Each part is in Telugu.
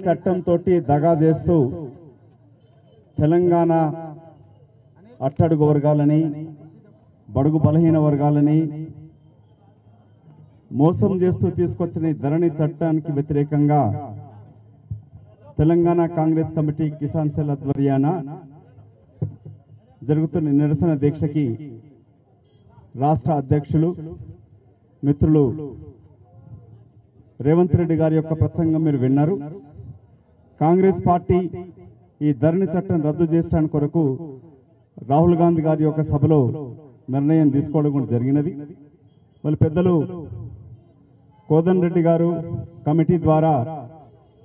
చట్టంతో దగా చేస్తూ తెలంగాణ అట్టడుగు వర్గాలని బడుగు బలహీన వర్గాలని మోసం చేస్తూ తీసుకొచ్చిన ఈ ధరణి చట్టానికి వ్యతిరేకంగా తెలంగాణ కాంగ్రెస్ కమిటీ కిసాన్ సెల్ ఆధ్వర్యాన జరుగుతున్న నిరసన దీక్షకి రాష్ట్ర అధ్యక్షులు మిత్రులు రేవంత్ రెడ్డి గారి యొక్క ప్రసంగం మీరు విన్నారు. కాంగ్రెస్ పార్టీ ఈ ధరణి చట్టం రద్దు చేయడానికి కొరకు రాహుల్ గాంధీ గారి యొక్క సభలో నిర్ణయం తీసుకోవడం కూడా జరిగినది. వాళ్ళ పెద్దలు కోదన్ రెడ్డి గారు కమిటీ ద్వారా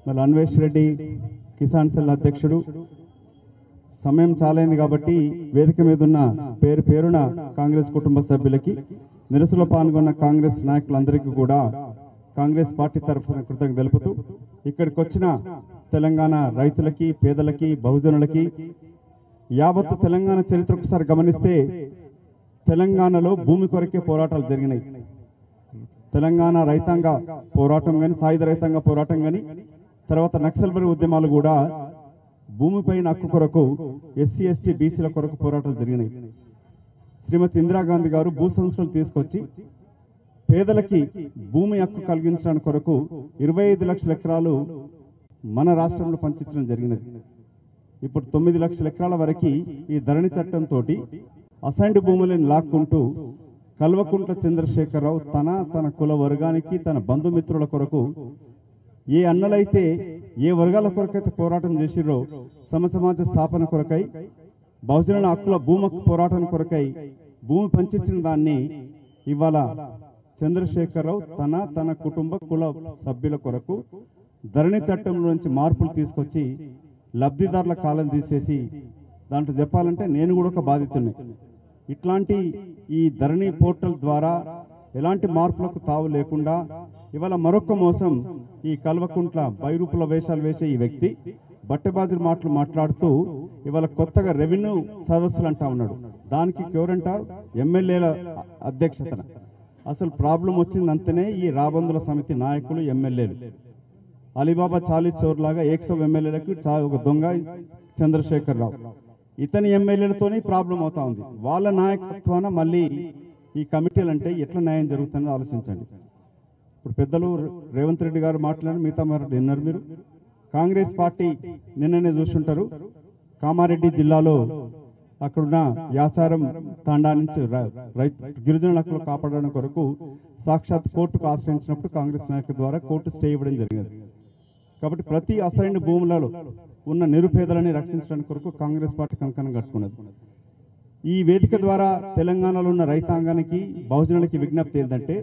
మళ్ళీ అన్వేష్ రెడ్డి కిసాన్ సెల్ అధ్యక్షుడు సమయం చాలైంది కాబట్టి వేదిక మీద ఉన్న పేరున కాంగ్రెస్ కుటుంబ సభ్యులకి నిరసనలో పాల్గొన్న కాంగ్రెస్ నాయకులందరికీ కూడా కాంగ్రెస్ పార్టీ తరఫున కృతజ్ఞతలు తెలుపుతూ ఇక్కడికి వచ్చిన తెలంగాణ రైతులకి పేదలకి బహుజనులకి యావత్తు తెలంగాణ చరిత్ర ఒకసారి గమనిస్తే తెలంగాణలో భూమి కొరకే పోరాటాలు జరిగినాయి. తెలంగాణ రైతాంగ పోరాటం కానీ సాయుధ రైతాంగ పోరాటం కానీ తర్వాత నక్సల్బరీ ఉద్యమాలు కూడా భూమిపైన హక్కు కొరకు ఎస్సీ ఎస్టీ బీసీల కొరకు పోరాటాలు జరిగినాయి. శ్రీమతి ఇందిరాగాంధీ గారు భూ సంస్కరణలు తీసుకొచ్చి పేదలకి భూమి హక్కు కలిగించడానికి కొరకు 25 లక్షల ఎకరాలు మన రాష్ట్రంలో పంచించడం జరిగినది. ఇప్పుడు 9 లక్షల ఎకరాల వరకు ఈ ధరణి చట్టంతో అసైన్డ్ భూములను లాక్కుంటూ కల్వకుంట్ల చంద్రశేఖరరావు తన కుల వర్గానికి తన బంధుమిత్రుల కొరకు ఏ అన్నలైతే ఏ వర్గాల కొరకైతే పోరాటం చేసిరో సమసమాజ స్థాపన కొరకై బహుజనుల హక్కుల భూమి హక్కు పోరాటం కొరకై భూమి పంచించిన దాన్ని ఇవాళ చంద్రశేఖరరావు తన కుటుంబ కుల సభ్యుల కొరకు ధరణి చట్టంలో నుంచి మార్పులు తీసుకొచ్చి లబ్ధిదారుల కాలం తీసేసి దాంట్లో చెప్పాలంటే నేను కూడా ఒక బాధితుడిని. ఇట్లాంటి ఈ ధరణి పోర్టల్ ద్వారా ఎలాంటి మార్పులకు తావు లేకుండా ఇవాళ మరొక మోసం ఈ కల్వకుంట్ల బైరూపుల వేషాలు వేసే ఈ వ్యక్తి బట్టెబాజీ మాటలు మాట్లాడుతూ ఇవాళ కొత్తగా రెవెన్యూ సదస్సులు అంటా ఉన్నాడు. దానికి ఎవరంట ఎమ్మెల్యేల అధ్యక్షతన. అసలు ప్రాబ్లం వచ్చింది అంతనే ఈ రాబందుల సమితి నాయకులు ఎమ్మెల్యేలు అలీబాబా చాలీ చోర్లాగా 100 ఎమ్మెల్యేలకు ఒక దొంగ చంద్రశేఖరరావు ఇతని ఎమ్మెల్యేలతోనే ప్రాబ్లం అవుతా ఉంది. వాళ్ళ నాయకత్వాన మళ్ళీ ఈ కమిటీలు అంటే ఎట్లా న్యాయం జరుగుతుందో ఆలోచించండి. ఇప్పుడు పెద్దలు రేవంత్ రెడ్డి గారు మాట్లాడి మిగతా విన్నారు మీరు. కాంగ్రెస్ పార్టీ నిన్ననే చూస్తుంటారు కామారెడ్డి జిల్లాలో అక్కడున్న యాచారం తాండా నుంచి గిరిజనుల హక్కులు కాపాడడం కొరకు సాక్షాత్ కోర్టుకు ఆశ్రయించినప్పుడు కాంగ్రెస్ నాయకుల ద్వారా కోర్టు స్టే ఇవ్వడం జరిగింది. కాబట్టి ప్రతి అసైన్డ్ భూములలో ఉన్న నిరుపేదలని రక్షించడానికి కొరకు కాంగ్రెస్ పార్టీ కంకణం కట్టుకున్నది. ఈ వేదిక ద్వారా తెలంగాణలో ఉన్న రైతాంగానికి బహుజనులకి విజ్ఞప్తి ఏంటంటే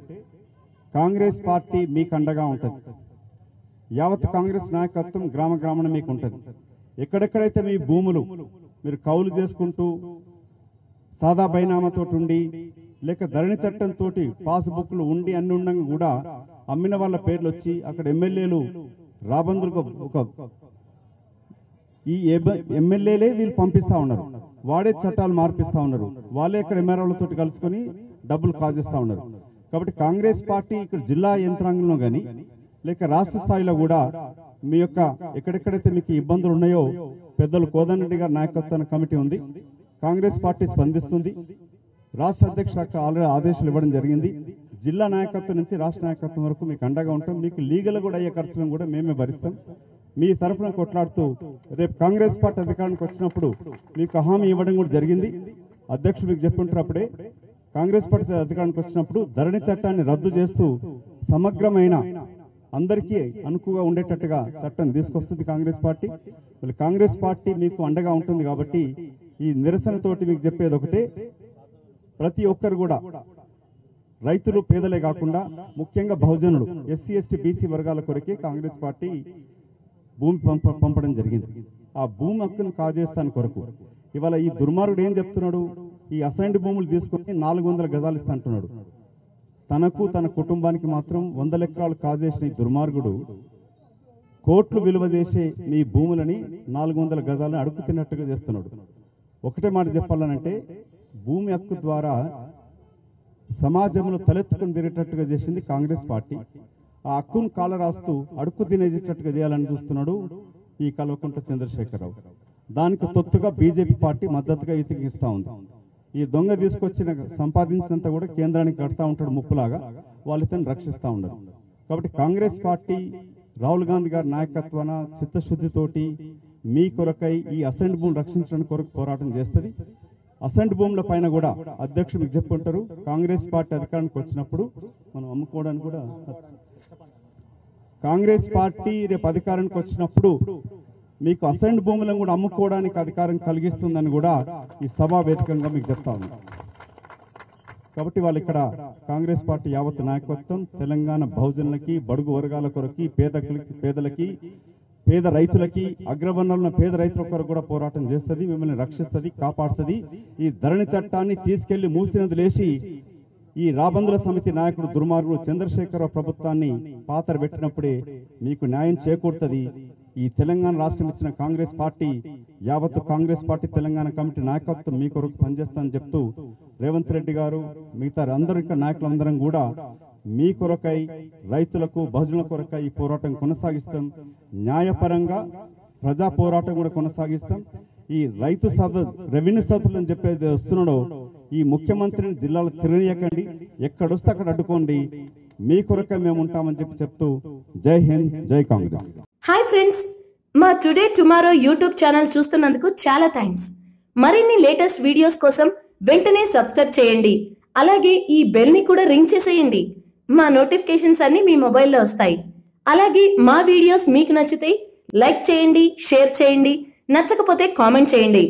కాంగ్రెస్ పార్టీ మీకు అండగా ఉంటుంది. యావత్ కాంగ్రెస్ నాయకత్వం గ్రామాన మీకు ఉంటుంది. ఎక్కడెక్కడైతే మీ భూములు మీరు కౌలు చేసుకుంటూ సాదా బైనామాతో ఉండి లేక ధరణి చట్టంతో పాస్బుక్లు ఉండి అన్ని ఉండగా కూడా అమ్మిన వాళ్ళ పేర్లు వచ్చి అక్కడ ఎమ్మెల్యేలు రాబందులకు ఒక ఈ ఎమ్మెల్యేలే వీళ్ళు పంపిస్తా ఉన్నారు. వాడే చట్టాలు మార్పిస్తా ఉన్నారు. వాళ్ళే ఇక్కడ ఎమ్మెల్యేలతో కలుసుకొని డబ్బులు కాజేస్తా ఉన్నారు. కాబట్టి కాంగ్రెస్ పార్టీ ఇక్కడ జిల్లా యంత్రాంగంలో కానీ లేక రాష్ట్ర స్థాయిలో కూడా మీ యొక్క ఎక్కడెక్కడైతే మీకు ఇబ్బందులు ఉన్నాయో పెద్దలు కోదన్ రెడ్డి గారి నాయకత్వాన్ని కమిటీ ఉంది. కాంగ్రెస్ పార్టీ స్పందిస్తుంది. రాష్ట్ర అధ్యక్షులకు ఆల్రెడీ ఆదేశాలు ఇవ్వడం జరిగింది. జిల్లా నాయకత్వం నుంచి రాష్ట్ర నాయకత్వం వరకు మీకు అండగా ఉంటాం. మీకు లీగల్ కూడా అయ్యే ఖర్చులను కూడా మేమే భరిస్తాం. మీ తరఫున కొట్లాడుతూ రేపు కాంగ్రెస్ పార్టీ అధికారానికి వచ్చినప్పుడు మీకు హామీ ఇవ్వడం కూడా జరిగింది. అధ్యక్షులు మీకు చెప్పుంటారు అప్పుడే కాంగ్రెస్ పార్టీ అధికారానికి వచ్చినప్పుడు ధరణి చట్టాన్ని రద్దు చేస్తూ సమగ్రమైన అందరికీ అనుకుగా ఉండేటట్టుగా చట్టం తీసుకొస్తుంది కాంగ్రెస్ పార్టీ. కాంగ్రెస్ పార్టీ మీకు అండగా ఉంటుంది. కాబట్టి ఈ నిరసనతోటి మీకు చెప్పేది ఒకటే, ప్రతి ఒక్కరు కూడా రైతులు పేదలే కాకుండా ముఖ్యంగా బహుజనులు ఎస్సీ ఎస్టీ బీసీ వర్గాల కొరకే కాంగ్రెస్ పార్టీ భూమి పంపడం జరిగింది. ఆ భూమి హక్కును కాజేస్తాను కొరకు ఇవాళ ఈ దుర్మార్గుడు ఏం చెప్తున్నాడు, ఈ అసైన్డ్ భూములు తీసుకొని 400 గజాలు ఇస్తా అంటున్నాడు. తనకు తన కుటుంబానికి మాత్రం 100 ఎకరాలు కాజేసిన ఈ దుర్మార్గుడు కోట్లు విలువ చేసే మీ భూములని 400 గజాలను అడుగు తిన్నట్టుగా చేస్తున్నాడు. ఒకటే మాట చెప్పాలనంటే భూమి హక్కు ద్వారా సమాజంలో తలెత్తుకుని తిరిగేటట్టుగా చేసింది కాంగ్రెస్ పార్టీ. ఆ హక్కును కాల రాస్తూ అడుక్కు తినేసేటట్టుగా చేయాలని చూస్తున్నాడు ఈ కల్వకుంట్ల చంద్రశేఖరరావు. దానికి తొత్తుగా బీజేపీ పార్టీ మద్దతుగా ఇతికిస్తా ఉంది. ఈ దొంగ తీసుకొచ్చిన సంపాదించినంత కూడా కేంద్రానికి కడతా ఉంటాడు ముప్పులాగా, వాళ్ళు ఇతను రక్షిస్తూ ఉండరు. కాబట్టి కాంగ్రెస్ పార్టీ రాహుల్ గాంధీ గారి నాయకత్వాన చిత్తశుద్ధితోటి మీ కొరకై ఈ అసెంట్ భూమిని రక్షించడానికి కొరకు పోరాటం చేస్తుంది. అసెంట్ భూముల పైన కూడా అధ్యక్షుడు మీకు చెప్పుకుంటారు, కాంగ్రెస్ పార్టీ అధికారానికి వచ్చినప్పుడు మనం అమ్ముకోవడానికి కూడా, కాంగ్రెస్ పార్టీ రేపు అధికారానికి వచ్చినప్పుడు మీకు అసెంట్ భూములను కూడా అమ్ముకోవడానికి అధికారం కలిగిస్తుందని కూడా ఈ సభా వేదికంగా మీకు చెప్తా ఉన్నాం. కాబట్టి వాళ్ళు ఇక్కడ కాంగ్రెస్ పార్టీ యావత్ నాయకత్వం తెలంగాణ బహుజనులకి, బడుగు వర్గాల కొరకి, పేదలకి, పేద రైతులకి, అగ్రవర్ణాలున్న పేద రైతుల కొరకు కూడా పోరాటం చేస్తుంది, మిమ్మల్ని రక్షిస్తుంది, కాపాడుతుంది. ఈ ధరణి చట్టాన్ని తీసుకెళ్లి మూసినది లేచి ఈ రాబందుల సమితి నాయకుడు దుర్మార్గుడు చంద్రశేఖరరావు ప్రభుత్వాన్ని పాతర పెట్టినప్పుడే మీకు న్యాయం చేకూరుతుంది. ఈ తెలంగాణ రాష్ట్రం ఇచ్చిన కాంగ్రెస్ పార్టీ యావత్తు కాంగ్రెస్ పార్టీ తెలంగాణ కమిటీ నాయకత్వం మీ కొరకు పనిచేస్తామని చెప్తూ రేవంత్ రెడ్డి గారు మిగతా అందరూ ఇక్కడ నాయకులందరం కూడా మీ కొరకై, రైతులకు, బహుజనుల కొరకై ఈ పోరాటం కొనసాగిస్తాం. న్యాయపరంగా ప్రజా పోరాటం కూడా కొనసాగిస్తాం. ఈ రైతు రెవెన్యూ సదస్సులు అని చెప్పేది వస్తున్నాడో ఈ ముఖ్యమంత్రిని జిల్లాలో తిరగనీయకండి, ఎక్కడొస్తే అక్కడ అడ్డుకోండి, మీ కొరకే మేము ఉంటామని చెప్తూ జై హింద్, జై కాంగ్రెస్. హాయ్ ఫ్రెండ్స్, మా టుడే టుమారో యూట్యూబ్ ఛానల్ చూస్తున్నందుకు చాలా థ్యాంక్స్. మరిన్ని లేటెస్ట్ వీడియోస్ కోసం వెంటనే సబ్స్క్రైబ్ చేయండి. అలాగే ఈ బెల్ ని కూడా రింగ్ చేసేయండి. మా నోటిఫికేషన్స్ అన్ని మీ మొబైల్లో వస్తాయి. అలాగే మా వీడియోస్ మీకు నచ్చితే లైక్ చేయండి, షేర్ చేయండి, నచ్చకపోతే కామెంట్ చేయండి.